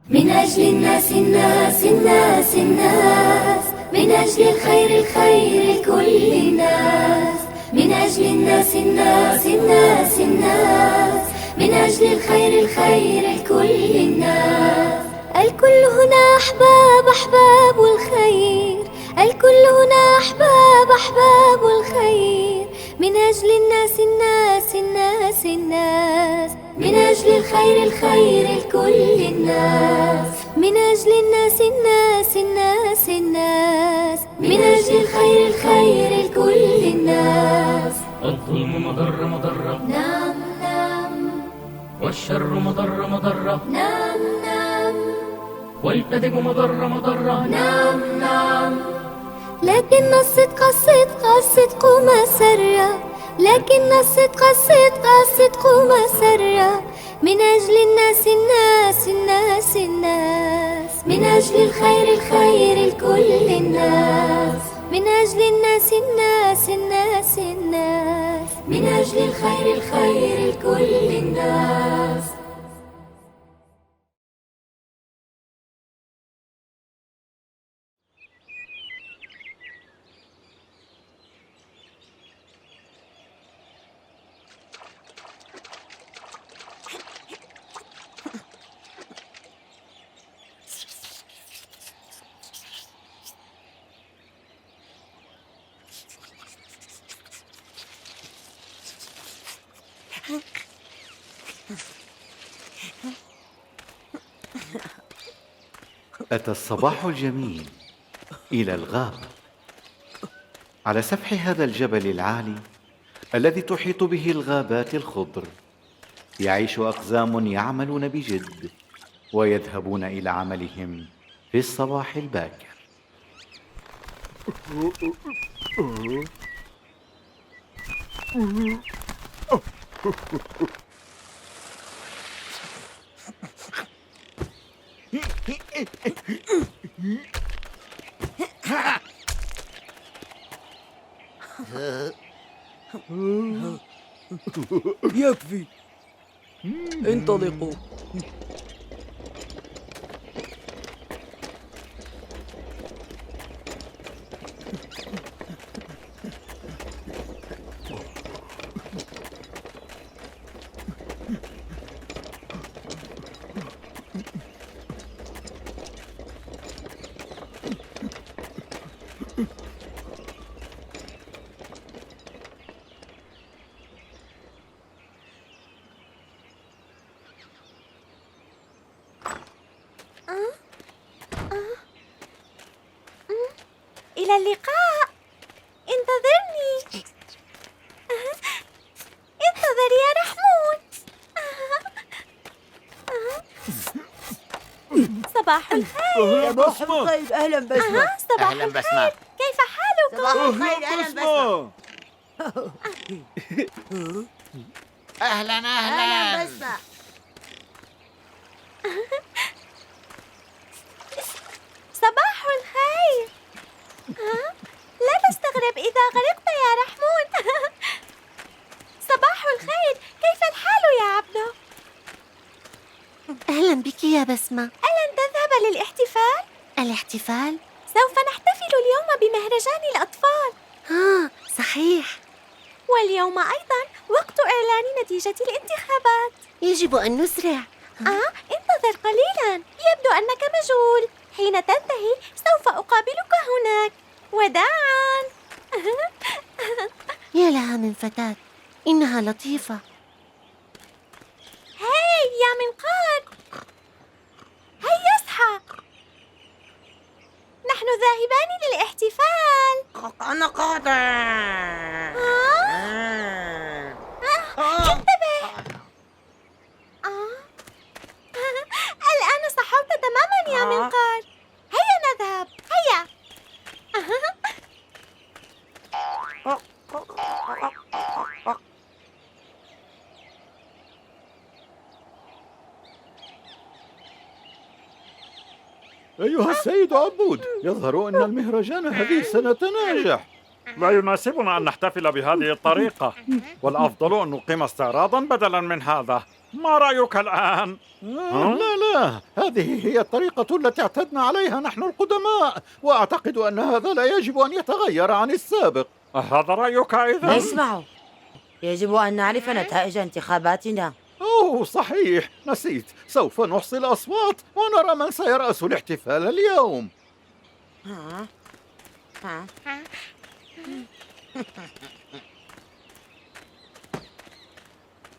من أجل الناس الناس الناس الناس، من أجل الخير الخير لكل الناس، من أجل الناس الناس الناس الناس، من أجل الخير الخير لكل الناس. الكل هنا أحباب أحباب الخير، الكل هنا أحباب أحباب الخير، من أجل الناس الناس الناس الناس، من أجل الخير الخير لكل الناس، من أجل الناس الناس الناس الناس، من أجل الخير الخير لكل الناس. الظلم مضرة نعم نعم، والشر مضرة نعم نعم، والكذب مضرة نعم نعم، لكن الصدق مسرة، لكن الصدق مسرة، من أجل الناس الناس الناس الناس، من أجل الخير الخير لكل الناس، من أجل الناس الناس الناس الناس، من أجل الخير الخير لكل الناس. أتى الصباح الجميل إلى الغابة. على سفح هذا الجبل العالي الذي تحيط به الغابات الخضر يعيش أقزام يعملون بجد ويذهبون إلى عملهم في الصباح الباكر. يكفي، انطلقوا. إلى اللقاء. انتظرني. انتظر يا رحمون. صباح الخير. صباح الخير، أهلا بسمة. صباح أهلا الخير، بسمة. كيف حالكم؟ صباح الخير. أهلا بسمة. أهلا أهلا بسمة. صباح الخير. لا تستغرب إذا غرقت يا رحمون. صباح الخير، كيف الحال يا عبدو؟ أهلا بك يا بسمة. ألن تذهب للاحتفال؟ الاحتفال؟ سوف نحتفل اليوم بمهرجان الأطفال. صحيح. واليوم أيضا وقت إعلان نتيجة الانتخابات. يجب أن نسرع. انتظر قليلا، يبدو أنك مشغول. حين تنتهي سوف أقابلك هناك. وداعا. يا لها من فتاة، إنها لطيفة. هاي يا منقار، هيا اصحى، نحن ذاهبان للاحتفال. أنا قادر. انتبه. الآن صحوت تماما يا منقار. هيا نذهب، هيا. أيها السيد عبود، يظهر أن المهرجان هذه السنة ناجح. لا يناسبنا أن نحتفل بهذه الطريقة، والأفضل أن نقيم استعراضا بدلا من هذا. ما رأيك الآن؟ لا لا، هذه هي الطريقة التي اعتدنا عليها نحن القدماء، وأعتقد أن هذا لا يجب أن يتغير عن السابق. هذا رأيك إذا؟ اسمعوا، يجب أن نعرف نتائج انتخاباتنا. أوه صحيح، نسيت. سوف نحصي الأصوات ونرى من سيرأس الاحتفال اليوم.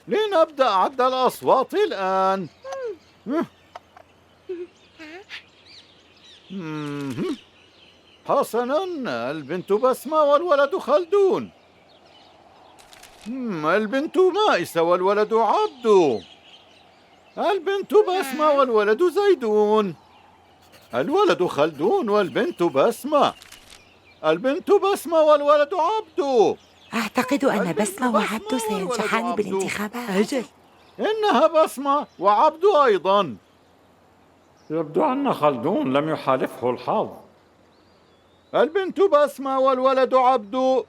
لنبدأ عد الأصوات الآن. حسناً، البنت بسمة والولد خلدون. البنت مائسة والولد عبدو. البنت بسمة والولد زيدون. الولد خلدون والبنت بسمة. البنت بسمة والولد عبدو. أعتقد أن بسمة وعبدو سينجحان بالانتخابات. أجل، إنها بسمة وعبدو أيضاً. يبدو أن خلدون لم يحالفه الحظ. البنت بسمة والولد عبدو.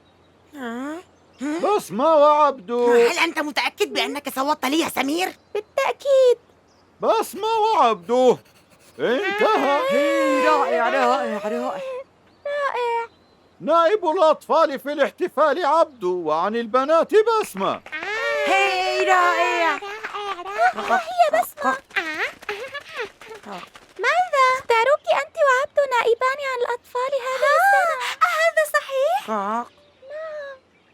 بسمة وعبدو. هل أنت متأكد بأنك صوتت لي يا سمير؟ بالتأكيد. بسمة وعبدو. انتهى. رائع رائع رائع. نائب الأطفال في الاحتفال عبدو، وعن البنات بسمة. هي رائع. هي بسمة. ماذا؟ اختاروك أنت وعبدو نائبان عن الأطفال هذه السنة. هذا صحيح؟ نعم.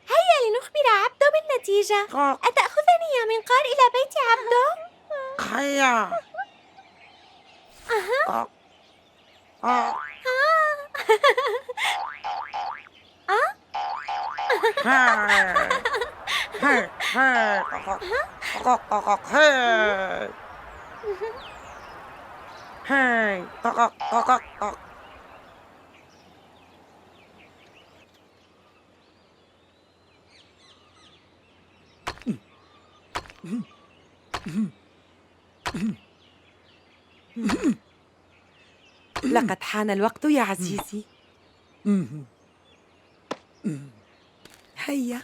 هيا لنخبر عبدو بالنتيجة. أتأخذني يا منقار إلى بيت عبدو؟ هيا. لقد حان الوقت يا عزيزي. هيا.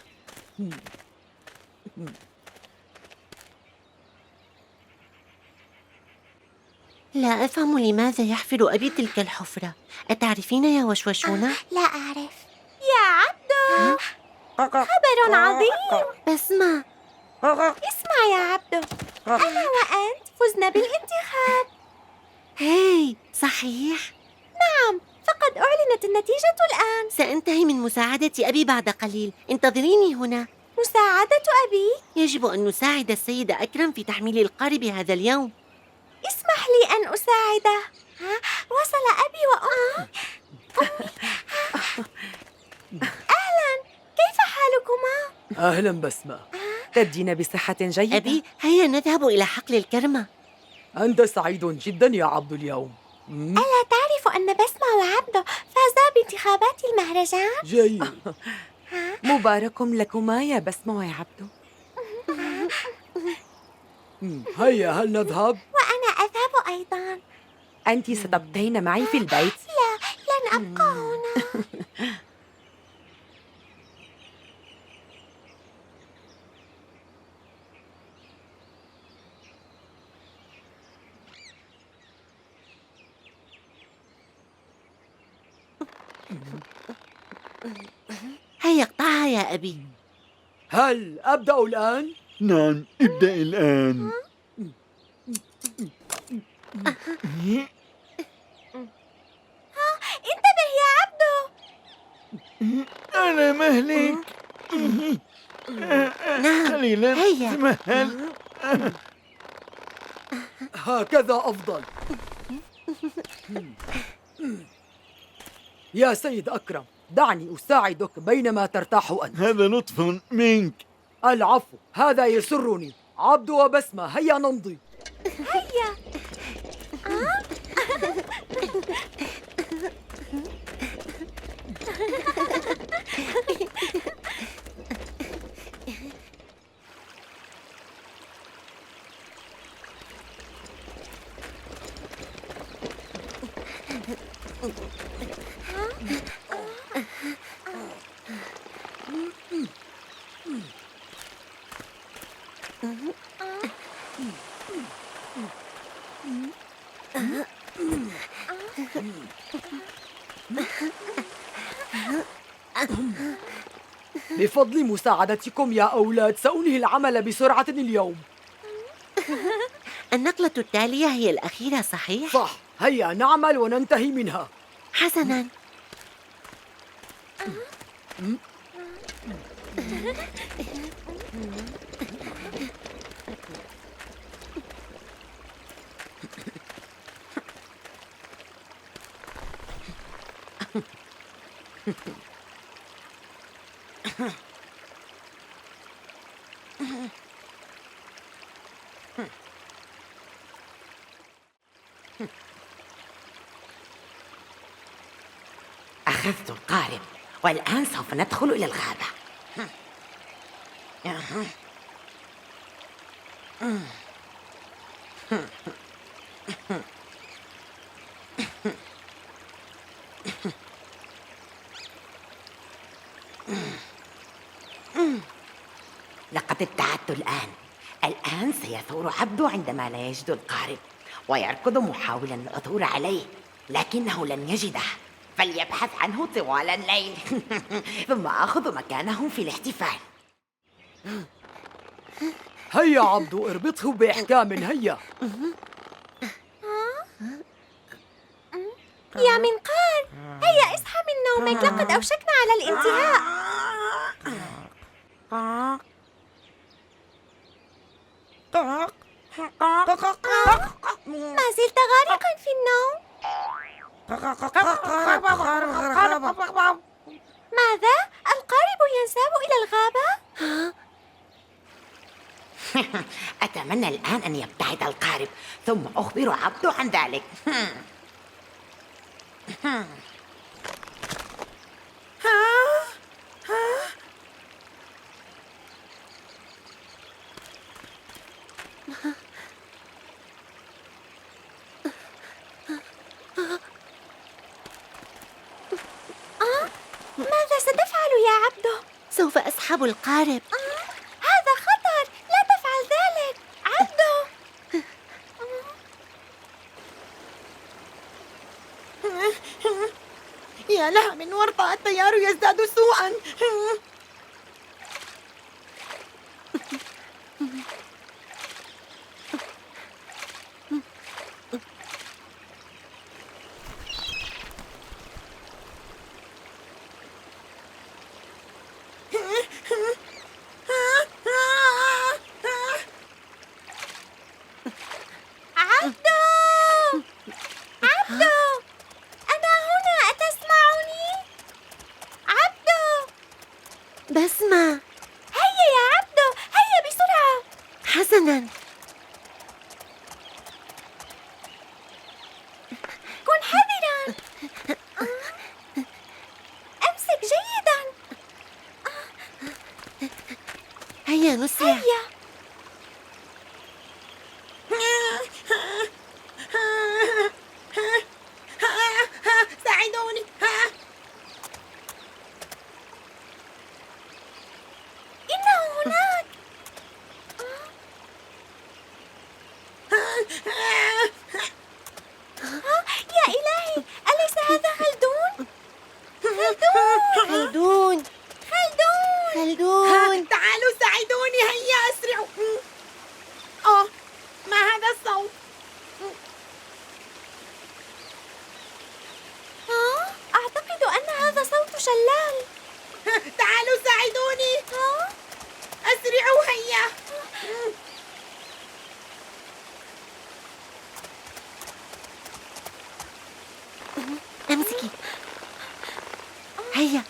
لا أفهم لماذا يحفر أبي تلك الحفرة. أتعرفين يا وشوشونة؟ لا أعرف. يا عبدو، خبر عظيم. بسمة، اسمع يا عبدو، أنا وأنت فزنا بالانتخاب. هاي صحيح؟ نعم، فقد أعلنت النتيجة الآن. سأنتهي من مساعدة أبي بعد قليل، انتظريني هنا. مساعدة أبي؟ يجب أن نساعد السيد أكرم في تحميل القارب هذا اليوم. اسمح لي أن أساعده. وصل أبي وأمي. أهلا، كيف حالكما؟ أهلا بسمة. تبدين بصحة جيدة. أبي، هيا نذهب إلى حقل الكرمة. أنت سعيد جدا يا عبدو اليوم. ألا تعرف أن بسمة وعبدو فازا بانتخابات المهرجان؟ جيد. مبارك لكما يا بسمة ويا عبدو. هيا، هل نذهب؟ وأنا أذهب أيضا. أنت ستبقين معي في البيت؟ لا، لن أبقى هنا. هيا اقطعها يا أبي. هل أبدأ الآن؟ نعم، ابدأ الآن. انتبه يا عبدو. أنا مهلك. نعم، قليلا، هيا. تمهل. هكذا أفضل. يا سيد أكرم، دعني أساعدك بينما ترتاح أنت. هذا لطف منك. العفو، هذا يسرني. عبدو وبسمة، هيا نمضي. هيا. بفضل مساعدتكم يا أولاد سأنهي العمل بسرعة اليوم. النقلة التالية هي الأخيرة صحيح؟ صح، هيا نعمل وننتهي منها. حسناً. أخذت القارب والآن سوف ندخل إلى الغابة. لقد ابتعدت الآن سيثور عبدو عندما لا يجد القارب ويركض محاولا العثور عليه، لكنه لن يجده فليبحث عنه طوال الليل ثم آخذ مكانه في الاحتفال. هيا عبدو اربطه بإحكام. هيا. يا منقار، هيا اصحى من نومك، لقد أوشكنا على الانتهاء. ما زلت غارقا في النوم؟ ماذا؟ القارب ينساب إلى الغابة؟ أتمنى الآن أن يبتعد القارب ثم أخبر عبدو عن ذلك. ماذا ستفعل يا عبدو؟ سوف أسحب القارب. هذا خطر، لا تفعل ذلك عبدو. يا لها من ورطة، التيار يزداد سوءا. بسمة، هيا يا عبدو، هيا بسرعة. حسناً. كن حذراً. أمسك جيداً. هيا نسرع. هيا. ساعدوني. إنه هناك. يا إلهي، أليس هذا خلدون؟ خلدون. خلدون. تعالوا ساعدوني، هيا أسرعوا. ما هذا الصوت؟ أعتقد أن هذا صوت شلال. تعالوا ساعدوني. أسرعوا هيا. امسكي. هيا.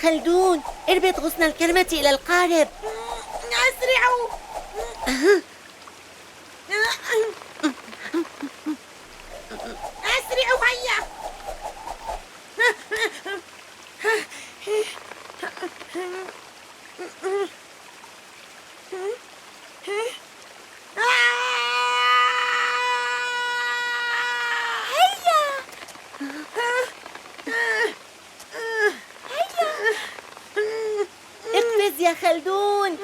خلدون، اربط غصن الكلمة إلى القارب. أسرعوا. أسرعوا هيا. ركز يا خلدون.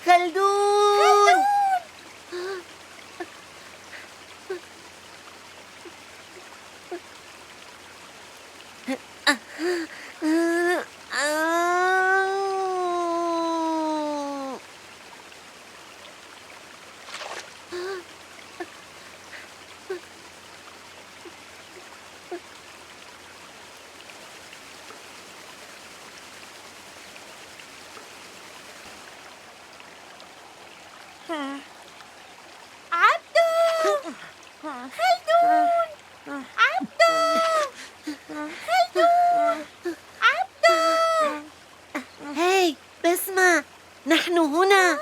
خلدون. هاي بسمة، نحن هنا.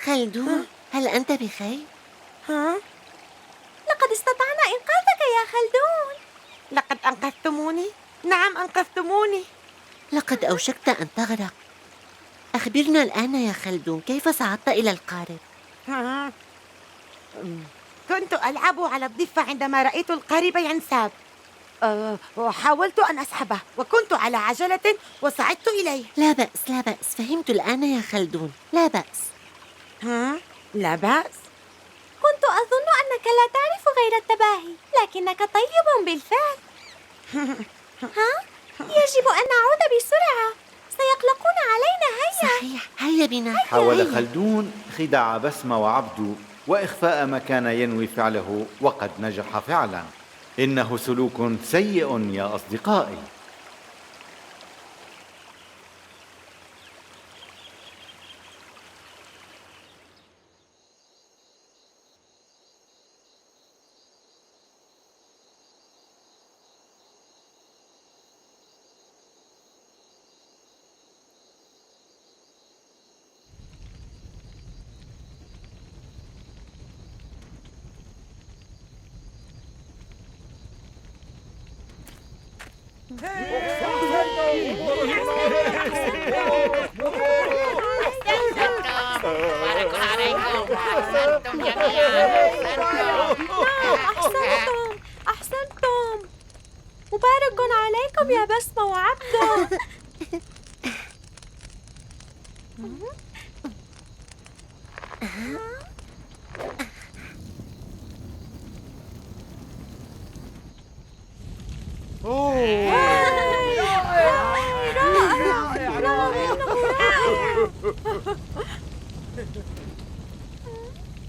خلدون، هل أنت بخير؟ لقد استطعنا إنقاذك يا خلدون. لقد أنقذتموني؟ نعم أنقذتموني. لقد أوشكت أن تغرق. أخبرنا الآن يا خلدون، كيف صعدت إلى القارب؟ كنت ألعب على الضفة عندما رأيت القارب ينساب. وحاولت أن أسحبه، وكنت على عجلة وصعدت إليه. لا بأس لا بأس، فهمت الآن يا خلدون، لا بأس. لا بأس؟ كنت أظن أنك لا تعرف غير التباهي، لكنك طيب بالفعل. يجب أن نعود بسرعة، سيقلقون علينا. هيا. صحيح، هيا بنا. حاول خلدون خداع بسمة وعبدو وإخفاء ما كان ينوي فعله، وقد نجح فعلا. إنه سلوك سيء يا أصدقائي. أحسنتم. مبارك عليكم يا بسمة وعبدو.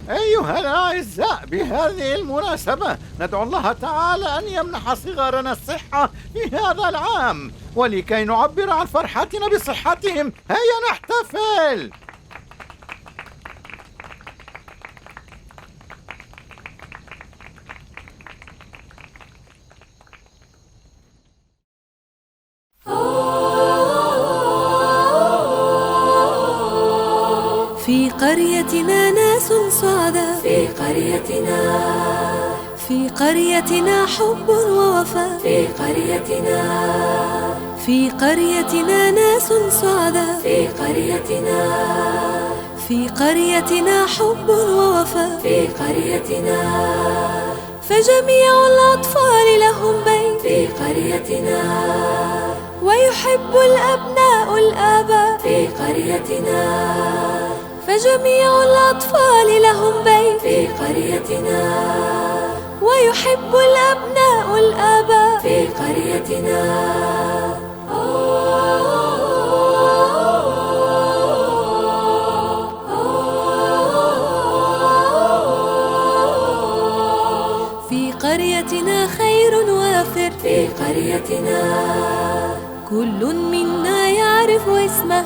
أيها الأعزاء، بهذه المناسبة ندعو الله تعالى أن يمنح صغارنا الصحة في هذا العام، ولكي نعبر عن فرحتنا بصحتهم هيا نحتفل. في قريتنا ناس سعداء، في قريتنا حب ووفاء، في قريتنا ناس سعداء، في قريتنا حب ووفاء، فجميع الأطفال لهم بيت، ويحب الأبناء الآباء، فجميع الأطفال لهم بيت، ويحب الأبناء الآباء. في قريتنا خير وافر، كل منا يعرف اسمه،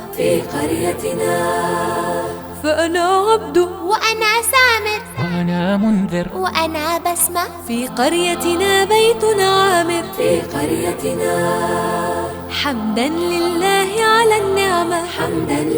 فأنا عبد، وأنا سامر، وأنا منذر، وأنا بسمة. في قريتنا بيت عامر، حمدا لله على النعمة، حمدا